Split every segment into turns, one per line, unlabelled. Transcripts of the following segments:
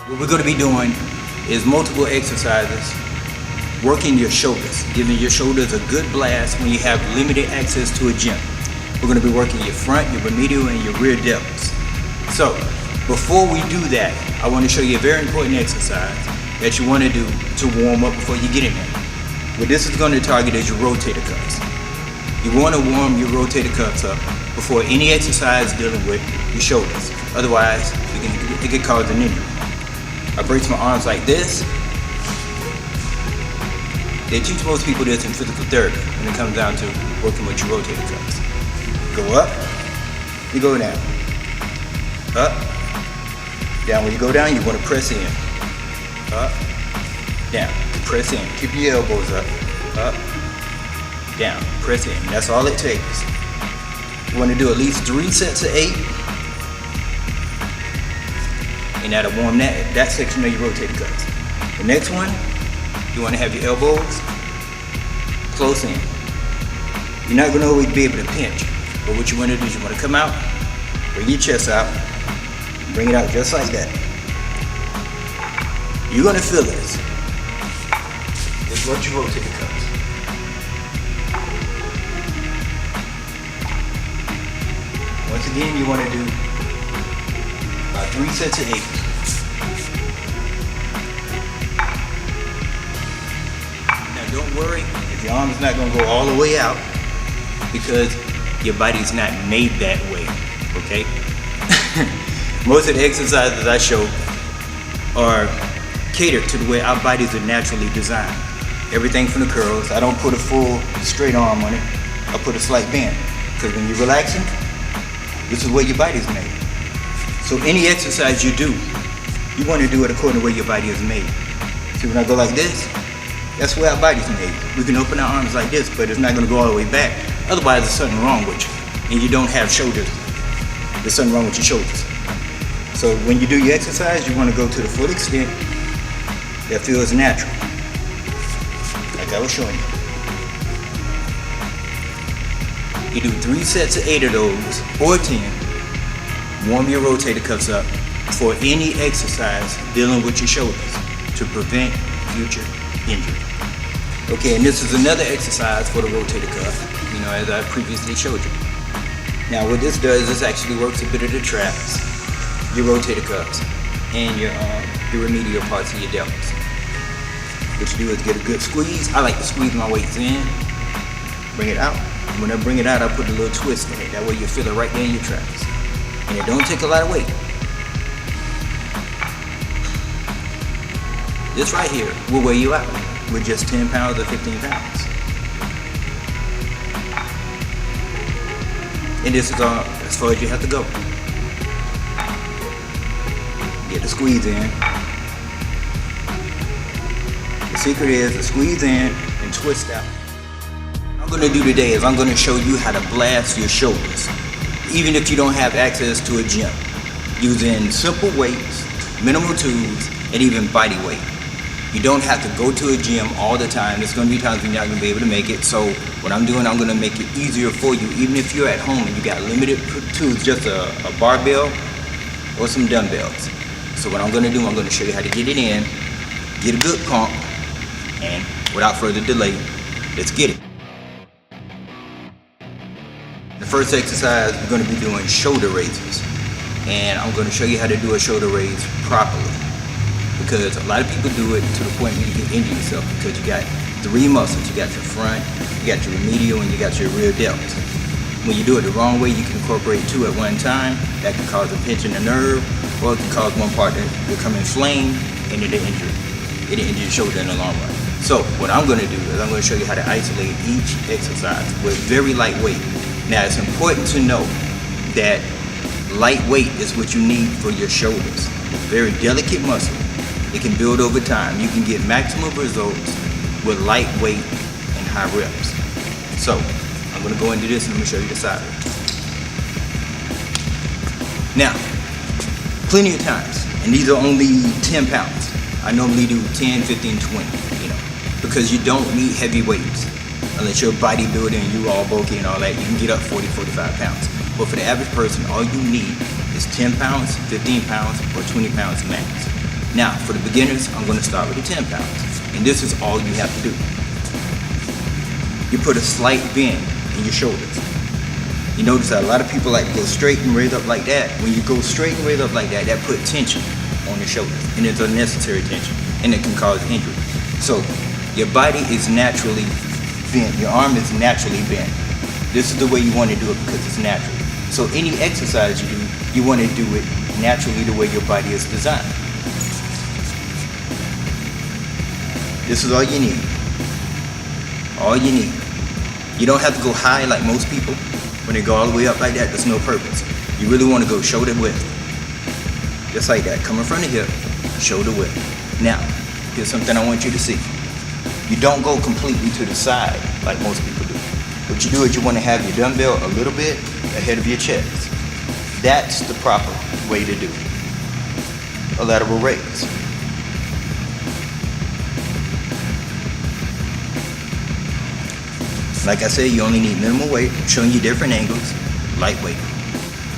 What we're going to be doing is multiple exercises, working your shoulders, giving your shoulders a good blast when you have limited access to a gym. We're going to be working your front, your remedial, and your rear delts. So, before we do that, I want to show you a very important exercise that you want to do to warm up before you get in there. What this is going to target is your rotator cuffs. You want to warm your rotator cuffs up before any exercise dealing with your shoulders. Otherwise, it can cause an injury. I brace my arms like this. They teach most people this in physical therapy when it comes down to working with your rotator cuffs. Go up, you go down. Up, down. When you go down, you want to press in. Up, down, press in. Keep your elbows up, down, press in. That's all it takes. You want to do at least 3 sets of 8. And that'll warm that section of your rotator cuffs. The next one, you want to have your elbows close in. You're not going to always be able to pinch, but what you want to do is you want to come out, bring your chest out, bring it out just like that. You're going to feel this. It's what your rotator cuffs. Once again, you want to do 3 sets of 8. Now don't worry if your arm is not going to go all the way out because your body's not made that way, okay? Most of the exercises I show are catered to the way our bodies are naturally designed. Everything from the curls. I don't put a full straight arm on it. I put a slight bend because when you're relaxing, this is where your body's made. So any exercise you do, you want to do it according to where your body is made. See, when I go like this, that's where our body's made. We can open our arms like this, but it's not going to go all the way back. Otherwise, there's something wrong with you. And you don't have shoulders. There's something wrong with your shoulders. So when you do your exercise, you want to go to the full extent that feels natural. Like I was showing you. You do 3 sets of 8 of those, or 10. Warm your rotator cuffs up for any exercise dealing with your shoulders to prevent future injury. Okay, and this is another exercise for the rotator cuff, as I previously showed you. Now what this does is actually works a bit of the traps, your rotator cuffs, and your remedial parts of your delts. What you do is get a good squeeze. I like to squeeze my weights in, bring it out. And when I bring it out, I put a little twist in it. That way you feel it right there in your traps. And it don't take a lot of weight. This right here will weigh you out with just 10 pounds or 15 pounds. And this is all as far as you have to go. Get the squeeze in. The secret is to squeeze in and twist out. What I'm going to do today is I'm going to show you how to blast your shoulders, even if you don't have access to a gym, using simple weights, minimal tools, and even body weight. You don't have to go to a gym all the time. There's going to be times when you're not going to be able to make it. So what I'm doing, I'm going to make it easier for you, even if you're at home and you got limited tools, just a barbell or some dumbbells. So what I'm going to do, I'm going to show you how to get it in, get a good pump, and without further delay, let's get it. The first exercise, we're going to be doing shoulder raises. And I'm going to show you how to do a shoulder raise properly. Because a lot of people do it to the point where you can injure yourself because you got 3 muscles. You got your front, you got your remedial, and you got your rear delts. When you do it the wrong way, you can incorporate 2 at one time. That can cause a pinch in the nerve, or it can cause one part to become inflamed, and it'll injure your shoulder in the long run. So what I'm going to do is I'm going to show you how to isolate each exercise with very light weight. Now it's important to know that light weight is what you need for your shoulders. Very delicate muscle. It can build over time. You can get maximum results with light weight and high reps. So I'm going to go into this and I'm going to show you the side. Now, plenty of times, and these are only 10 pounds. I normally do 10, 15, 20, because you don't need heavy weights. Unless you're a bodybuilder and you all bulky and all that, you can get up 40, 45 pounds. But for the average person, all you need is 10 pounds, 15 pounds, or 20 pounds max. Now, for the beginners, I'm going to start with the 10 pounds. And this is all you have to do. You put a slight bend in your shoulders. You notice that a lot of people like to go straight and raise up like that. When you go straight and raise up like that, that puts tension on your shoulders. And it's unnecessary tension. And it can cause injury. So, your body is naturally bent. Your arm is naturally bent. This is the way you want to do it because it's natural. So any exercise you do, you want to do it naturally the way your body is designed. This is all you need. All you need. You don't have to go high like most people. When they go all the way up like that, there's no purpose. You really want to go shoulder width. Just like that. Coming from the hip, shoulder width. Now, here's something I want you to see. You don't go completely to the side like most people do. What you do is you want to have your dumbbell a little bit ahead of your chest. That's the proper way to do a lateral raise. Like I said, you only need minimal weight. I'm showing you different angles, lightweight.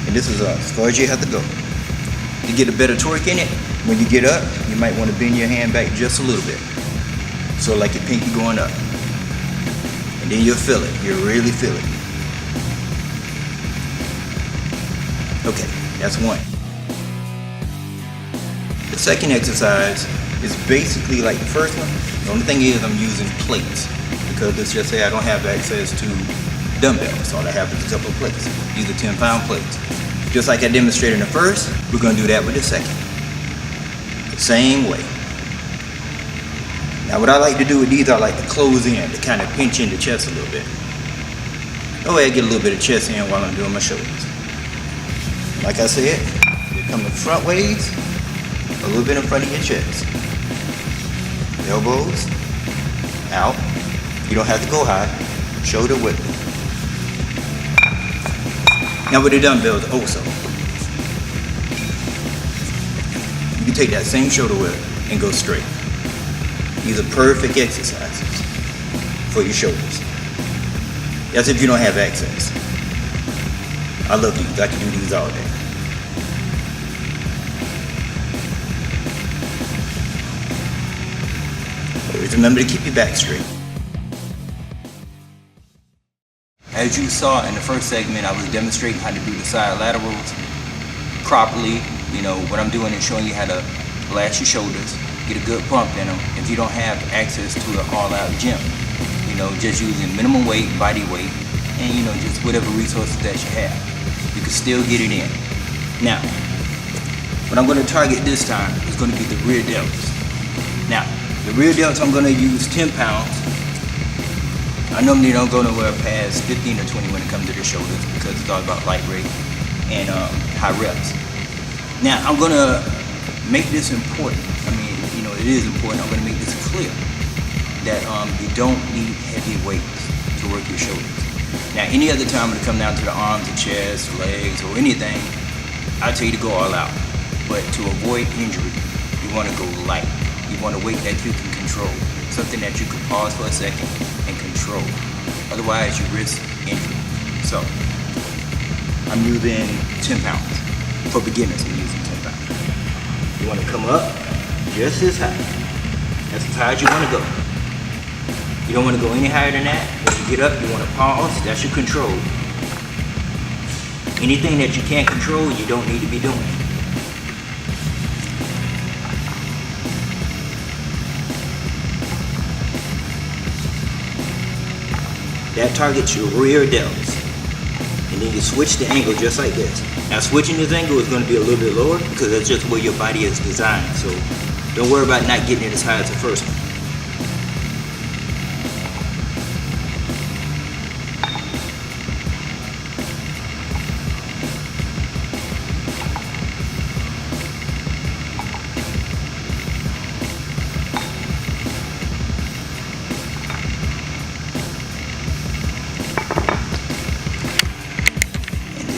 And this is as far as you have to go. To get a better torque in it, when you get up, you might want to bend your hand back just a little bit. So like your pinky going up. And then you'll feel it. You'll really feel it. Okay, that's one. The second exercise is basically like the first one. The only thing is I'm using plates. Because let's just say I don't have access to dumbbells. All I have is a couple of plates. These are 10-pound plates. Just like I demonstrated in the first, we're going to do that with the second. The same way. Now what I like to do with these, I like to close in to kind of pinch in the chest a little bit. That way I get a little bit of chest in while I'm doing my shoulders. Like I said, they come the front ways, a little bit in front of your chest. Elbows out. You don't have to go high. Shoulder width. Now with the dumbbells also, you can take that same shoulder width and go straight. These are perfect exercises for your shoulders. That's if you don't have access. I love these. I can do these all day. Always remember to keep your back straight. As you saw in the first segment, I was demonstrating how to do the side laterals properly. You know, what I'm doing is showing you how to blast your shoulders, get a good pump in them. If you don't have access to an all-out gym, you know, just using minimum weight, body weight, and you know, just whatever resources that you have, you can still get it in. Now, what I'm going to target this time is going to be the rear delts. Now, the rear delts, I'm going to use 10 pounds. I normally don't go nowhere past 15 or 20 when it comes to the shoulders because it's all about light rate and high reps. Now, I'm going to make this important. I mean, you know, it is important. I'm going to make this clear that you don't need heavy weights to work your shoulders. Now, any other time when it comes down to the arms, the chest, legs, or anything, I tell you to go all out. But to avoid injury, you want to go light. You want a weight that you can control. Something that you can pause for a second and control. Otherwise, you risk injury. So, I'm using 10 pounds. For beginners, I'm using 10 pounds. You want to come up just as high. That's as high as you want to go. You don't want to go any higher than that. When you get up, you want to pause. That's your control. Anything that you can't control, you don't need to be doing. That targets your rear delts. And then you switch the angle just like this. Now switching this angle is going to be a little bit lower because that's just where your body is designed. So don't worry about not getting it as high as the first one.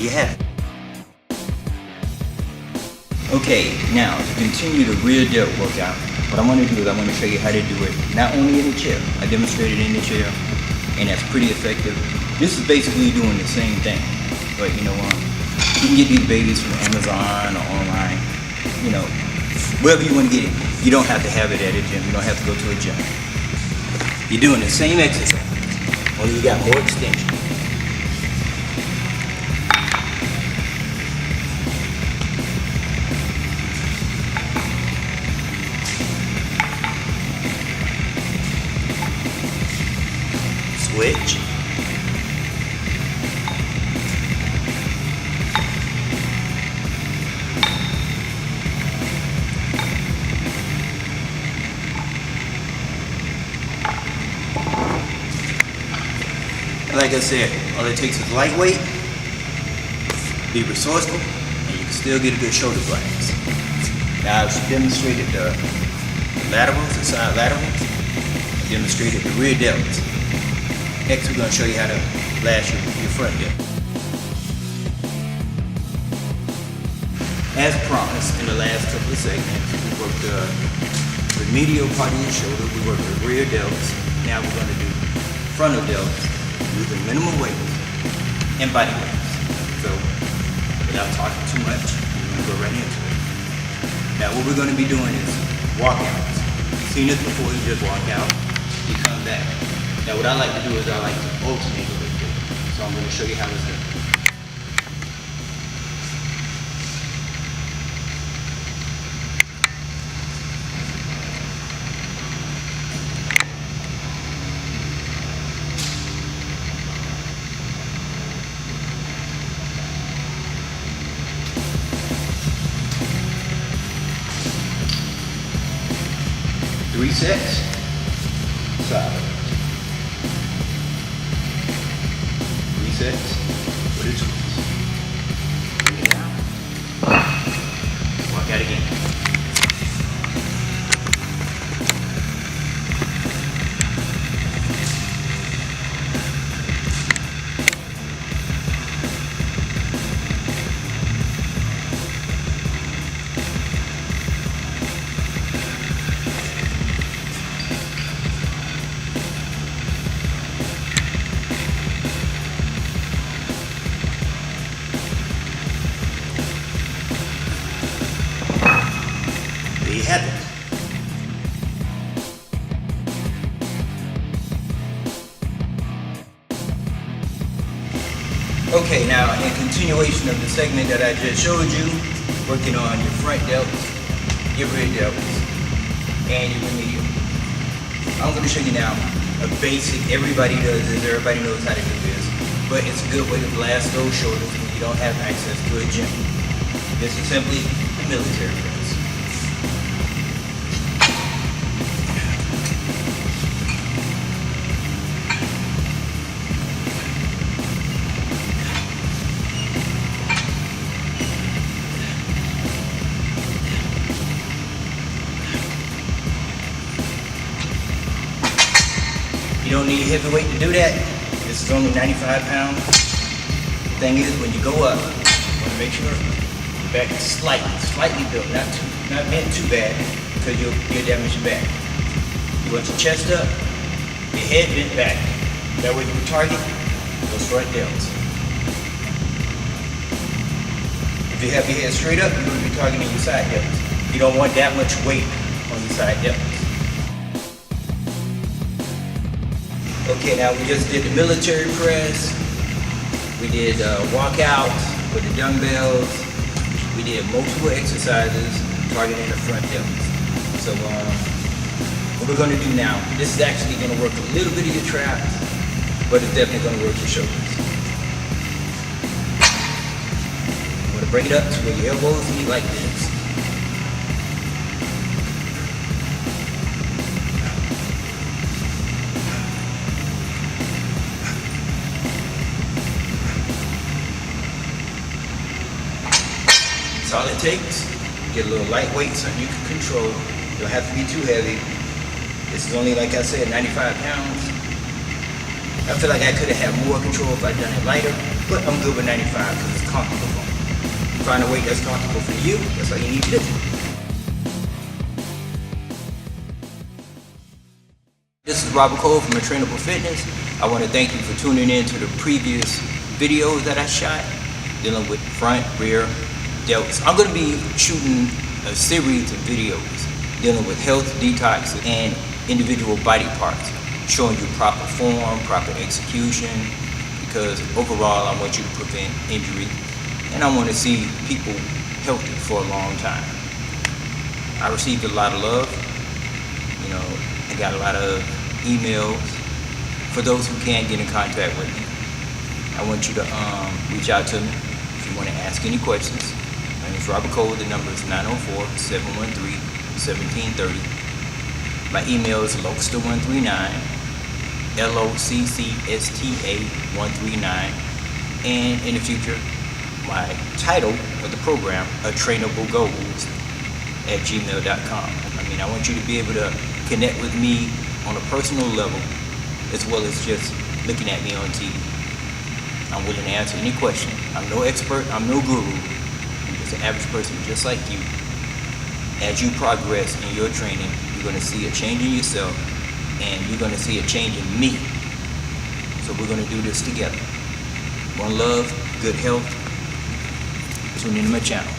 You have it. Okay, now to continue the rear delt workout, what I'm going to do is I'm going to show you how to do it not only in the chair. I demonstrated in the chair, and that's pretty effective. This is basically doing the same thing, but you know, you can get these babies from Amazon or online. You know, wherever you want to get it. You don't have to have it at a gym. You don't have to go to a gym. You're doing the same exercise, only you got more extension. Switch. Like I said, all it takes is lightweight, be resourceful, and you can still get a good shoulder blast. Now I've demonstrated the laterals, the side laterals. I demonstrated the rear delts. Next we're going to show you how to blast your front delt. As promised in the last couple of segments, we worked the medial part of your shoulder, we worked the rear delts. Now we're going to do frontal delts using minimum weight and body weights. So without talking too much, we're going to go right into it. Now what we're going to be doing is walkouts. You've seen this before, you just walk out, you come back. Now what I like to do is I like to alternate a little bit. So I'm going to show you how it's done. 3 sets, solid. 3 sets with a twist. Bring it down. Walk out again. There you have it. Okay, now in continuation of the segment that I just showed you, working on your front delts, your rear delts, and your medial. I'm going to show you now a basic, everybody does this, everybody knows how to do this, but it's a good way to blast those shoulders when you don't have access to a gym. This is simply a military press. You don't need heavy weight to do that. This is only 95 pounds. The thing is, when you go up, you want to make sure your back is slightly built, not bent too bad, because you'll damage your back. You want your chest up, your head bent back. That way you can target those front delts. If you have your head straight up, you're going to be targeting your side delts. You don't want that much weight on your side delts. Okay, now we just did the military press. We did walkouts with the dumbbells. We did multiple exercises targeting the front delts. So what we're going to do now, this is actually going to work a little bit of your traps, but it's definitely going to work your shoulders. I'm going to bring it up to where your elbows meet like this. That's all it takes. Get a little lightweight, something you can control. You don't have to be too heavy. This is only, like I said, 95 pounds. I feel like I could have had more control if I'd done it lighter, but I'm good with 95 because it's comfortable. Find a weight that's comfortable for you. That's all you need to do. This is Robert Cole from Attrainable Fitness. I want to thank you for tuning in to the previous videos that I shot dealing with front, rear delts. I'm going to be shooting a series of videos dealing with health, detox, and individual body parts, showing you proper form, proper execution, because overall I want you to prevent injury, and I want to see people healthy for a long time. I received a lot of love. I got a lot of emails. For those who can't get in contact with me, I want you to reach out to me if you want to ask any questions. My name is Robert Cole. The number is 904-713-1730. My email is locksta139, LOCCSTA139, and in the future, my title of the program, Attrainable Goals, @gmail.com. I want you to be able to connect with me on a personal level, as well as just looking at me on TV. I'm willing to answer any question. I'm no expert, I'm no guru. I'm just an average person just like you. As you progress in your training, you're going to see a change in yourself, and you're going to see a change in me. So we're going to do this together. One love, good health. Tune into my channel.